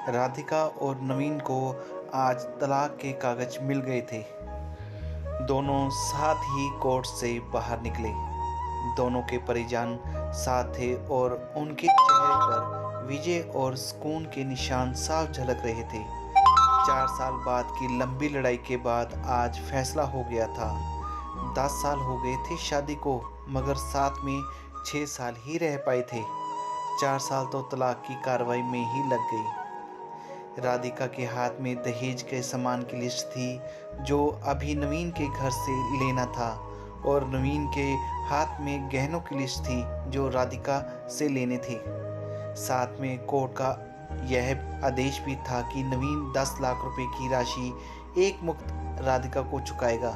राधिका और नवीन को आज तलाक के कागज मिल गए थे। दोनों साथ ही कोर्ट से बाहर निकले। दोनों के परिजन साथ थे और उनके चेहरे पर विजय और सुकून के निशान साफ झलक रहे थे। 4 साल बाद की लंबी लड़ाई के बाद आज फैसला हो गया था। 10 साल हो गए थे शादी को, मगर साथ में 6 साल ही रह पाए थे। 4 साल तो तलाक की कार्रवाई में ही लग गई। राधिका के हाथ में दहेज के सामान की लिस्ट थी जो अभी नवीन के घर से लेना था, और नवीन के हाथ में गहनों की लिस्ट थी जो राधिका से लेने थे। साथ में कोर्ट का यह आदेश भी था कि नवीन 10 लाख रुपए की राशि एक मुक्त राधिका को चुकाएगा।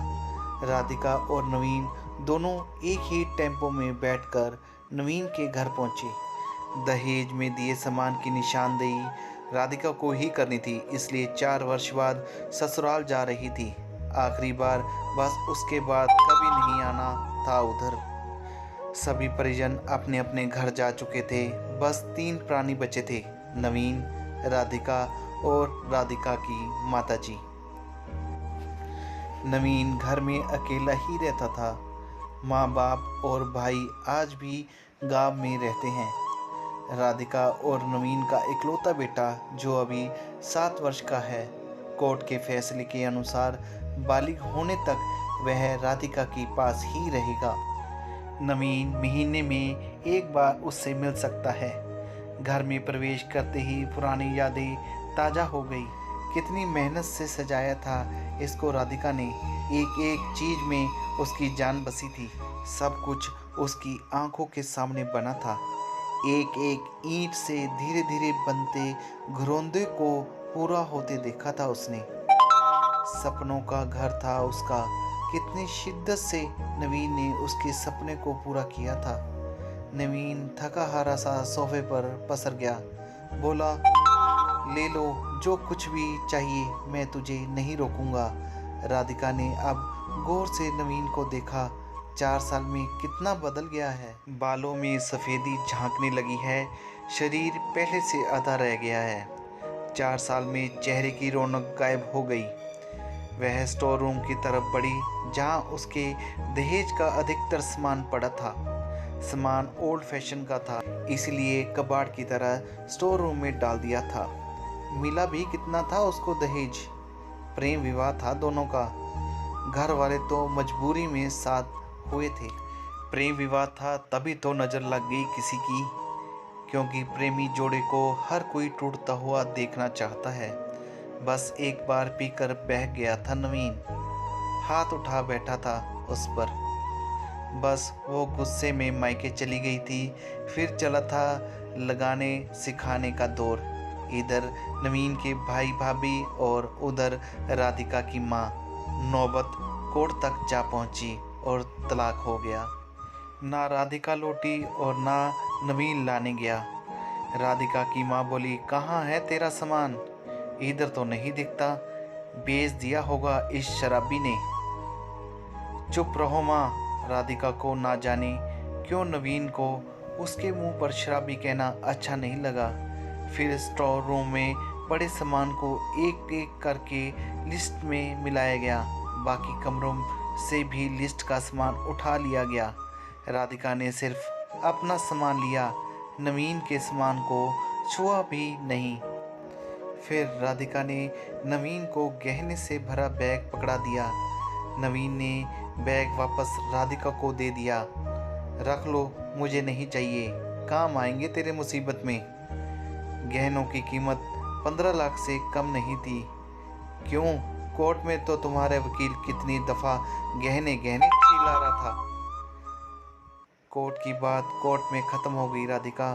राधिका और नवीन दोनों एक ही टेम्पो में बैठकर नवीन के घर पहुंचे। दहेज में दिए सामान की निशानदेही राधिका को ही करनी थी, इसलिए 4 वर्ष बाद ससुराल जा रही थी। आखिरी बार बस उसके बाद कभी नहीं आना था उधर। सभी परिजन अपने अपने घर जा चुके थे। बस 3 प्राणी बचे थे, नवीन, राधिका और राधिका की माताजी। नवीन घर में अकेला ही रहता था। माँ बाप और भाई आज भी गांव में रहते हैं। राधिका और नवीन का इकलौता बेटा जो अभी 7 वर्ष का है, कोर्ट के फैसले के अनुसार बालिग होने तक वह राधिका के पास ही रहेगा। नवीन महीने में एक बार उससे मिल सकता है। घर में प्रवेश करते ही पुरानी यादें ताज़ा हो गई। कितनी मेहनत से सजाया था इसको राधिका ने। एक एक चीज़ में उसकी जान बसी थी। सब कुछ उसकी आंखों के सामने बना था। एक एक ईंट से धीरे धीरे बनते घरौंदे को पूरा होते देखा था उसने। सपनों का घर था उसका। कितनी शिद्दत से नवीन ने उसके सपने को पूरा किया था। नवीन थका हारा सा सोफे पर पसर गया। बोला, ले लो जो कुछ भी चाहिए, मैं तुझे नहीं रोकूंगा। राधिका ने अब गौर से नवीन को देखा। 4 साल में कितना बदल गया है। बालों में सफ़ेदी झांकने लगी है। शरीर पहले से आधा रह गया है। 4 साल में चेहरे की रौनक गायब हो गई। वह स्टोर रूम की तरफ बढ़ी जहां उसके दहेज का अधिकतर सामान पड़ा था। सामान ओल्ड फैशन का था, इसलिए कबाड़ की तरह स्टोर रूम में डाल दिया था। मिला भी कितना था उसको दहेज। प्रेम विवाह था दोनों का। घर वाले तो मजबूरी में साथ हुए थे। प्रेम विवाह था तभी तो नज़र लग गई किसी की, क्योंकि प्रेमी जोड़े को हर कोई टूटता हुआ देखना चाहता है। बस एक बार पीकर बह गया था नवीन। हाथ उठा बैठा था उस पर। बस वो गुस्से में मायके चली गई थी। फिर चला था लगाने सिखाने का दौर। इधर नवीन के भाई भाभी और उधर राधिका की माँ। नौबत कोर्ट तक जा पहुंची और तलाक हो गया। ना राधिका लौटी और ना नवीन लाने गया। राधिका की माँ बोली, कहाँ है तेरा सामान? इधर तो नहीं दिखता, बेच दिया होगा इस शराबी ने। चुप रहो माँ। राधिका को ना जाने क्यों नवीन को उसके मुंह पर शराबी कहना अच्छा नहीं लगा। फिर स्टोर रूम में पड़े सामान को एक एक करके लिस्ट में मिलाया गया। बाकी कमरों से भी लिस्ट का सामान उठा लिया गया। राधिका ने सिर्फ अपना सामान लिया, नवीन के सामान को छुआ भी नहीं। फिर राधिका ने नवीन को गहने से भरा बैग पकड़ा दिया। नवीन ने बैग वापस राधिका को दे दिया। रख लो, मुझे नहीं चाहिए, काम आएंगे तेरे मुसीबत में। गहनों की कीमत 15 लाख से कम नहीं थी। क्यों? कोर्ट में तो तुम्हारे वकील कितनी दफ़ा गहने गहने चिल्ला रहा था। कोर्ट की बात कोर्ट में ख़त्म हो गई राधिका।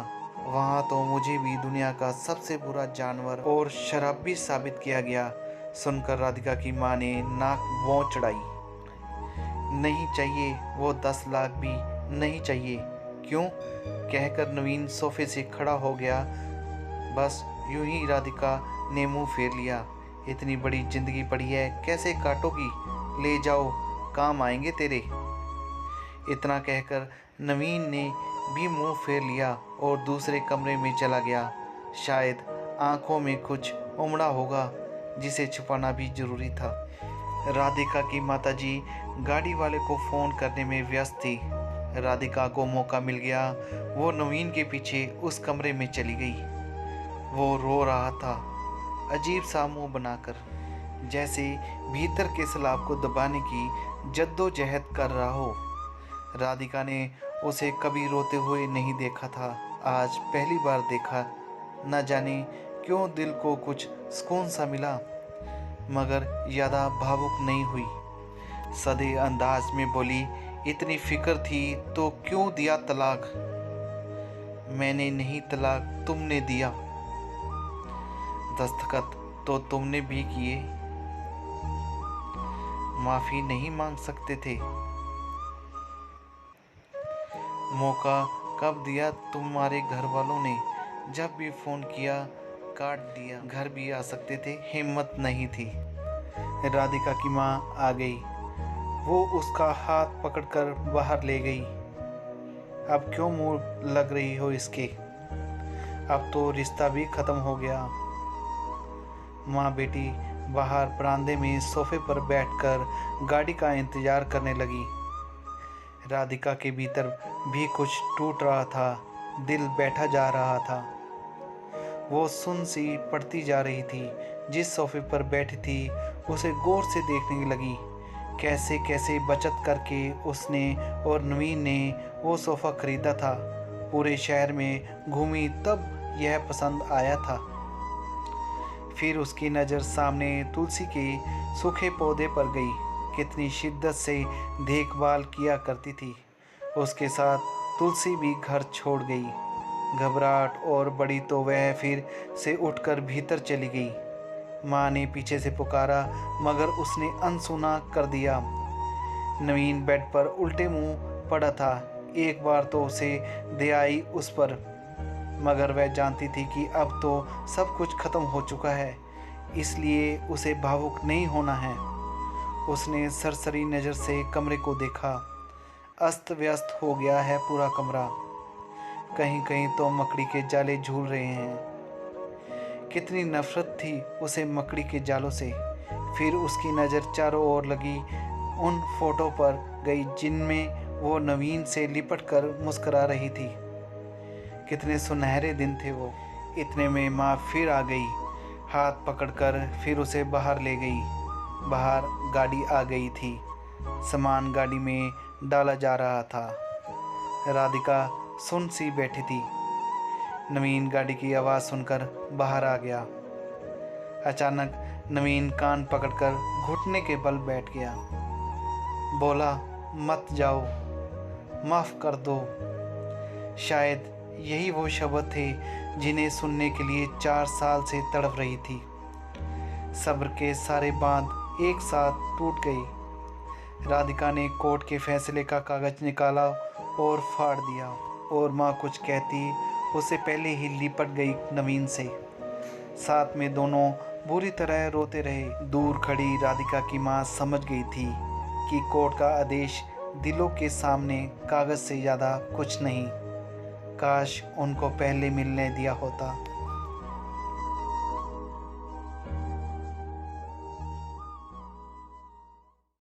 वहाँ तो मुझे भी दुनिया का सबसे बुरा जानवर और शराबी साबित किया गया। सुनकर राधिका की माँ ने नाक भौं चढ़ाई। नहीं चाहिए, वो 10 लाख भी नहीं चाहिए। क्यों? कहकर नवीन सोफे से खड़ा हो गया। बस यूं ही राधिका ने मुंह फेर लिया। इतनी बड़ी जिंदगी पड़ी है, कैसे काटोगी? ले जाओ, काम आएंगे तेरे। इतना कहकर नवीन ने भी मुंह फेर लिया और दूसरे कमरे में चला गया। शायद आंखों में कुछ उमड़ा होगा जिसे छुपाना भी जरूरी था। राधिका की माताजी गाड़ी वाले को फ़ोन करने में व्यस्त थी। राधिका को मौका मिल गया, वो नवीन के पीछे उस कमरे में चली गई। वो रो रहा था, अजीब सा मुंह बनाकर, जैसे भीतर के सैलाब को दबाने की जद्दोजहद कर रहा हो। राधिका ने उसे कभी रोते हुए नहीं देखा था, आज पहली बार देखा। न जाने क्यों दिल को कुछ सुकून सा मिला, मगर ज़्यादा भावुक नहीं हुई। सधे अंदाज में बोली, इतनी फिक्र थी तो क्यों दिया तलाक? मैंने नहीं, तलाक तुमने दिया। दस्तखत तो तुमने भी किए, माफ़ी नहीं मांग सकते थे? मौका कब दिया तुम्हारे घर वालों ने? जब भी फ़ोन किया काट दिया। घर भी आ सकते थे, हिम्मत नहीं थी। राधिका की माँ आ गई। वो उसका हाथ पकड़कर बाहर ले गई। अब क्यों मुँह लग रही हो इसके? अब तो रिश्ता भी ख़त्म हो गया। माँ बेटी बाहर बरामदे में सोफे पर बैठकर गाड़ी का इंतज़ार करने लगी। राधिका के भीतर भी कुछ टूट रहा था, दिल बैठा जा रहा था। वो सुन सी पड़ती जा रही थी। जिस सोफे पर बैठी थी उसे गौर से देखने लगी। कैसे कैसे बचत करके उसने और नवीन ने वो सोफ़ा खरीदा था। पूरे शहर में घूमी तब यह पसंद आया था। फिर उसकी नज़र सामने तुलसी के सूखे पौधे पर गई। कितनी शिद्दत से देखभाल किया करती थी। उसके साथ तुलसी भी घर छोड़ गई। घबराहट और बड़ी तो वह फिर से उठकर भीतर चली गई। माँ ने पीछे से पुकारा, मगर उसने अनसुना कर दिया। नवीन बेड पर उल्टे मुंह पड़ा था। एक बार तो उसे दया आई उस पर, मगर वह जानती थी कि अब तो सब कुछ खत्म हो चुका है, इसलिए उसे भावुक नहीं होना है। उसने सरसरी नज़र से कमरे को देखा। अस्त व्यस्त हो गया है पूरा कमरा। कहीं कहीं तो मकड़ी के जाले झूल रहे हैं। कितनी नफरत थी उसे मकड़ी के जालों से। फिर उसकी नज़र चारों ओर लगी उन फोटो पर गई जिनमें वो नवीन से लिपट कर मुस्करा रही थी। कितने सुनहरे दिन थे वो। इतने में माँ फिर आ गई, हाथ पकड़कर फिर उसे बाहर ले गई। बाहर गाड़ी आ गई थी। सामान गाड़ी में डाला जा रहा था। राधिका सुन सी बैठी थी। नवीन गाड़ी की आवाज़ सुनकर बाहर आ गया। अचानक नवीन कान पकड़कर घुटने के बल बैठ गया। बोला, मत जाओ, माफ़ कर दो। शायद यही वो शब्द थे जिन्हें सुनने के लिए 4 साल से तड़प रही थी। सब्र के सारे बांध एक साथ टूट गए। राधिका ने कोर्ट के फैसले का कागज़ निकाला और फाड़ दिया, और माँ कुछ कहती उससे पहले ही लिपट गई नवीन से। साथ में दोनों बुरी तरह रोते रहे। दूर खड़ी राधिका की माँ समझ गई थी कि कोर्ट का आदेश दिलों के सामने कागज़ से ज़्यादा कुछ नहीं। काश उनको पहले मिलने दिया होता।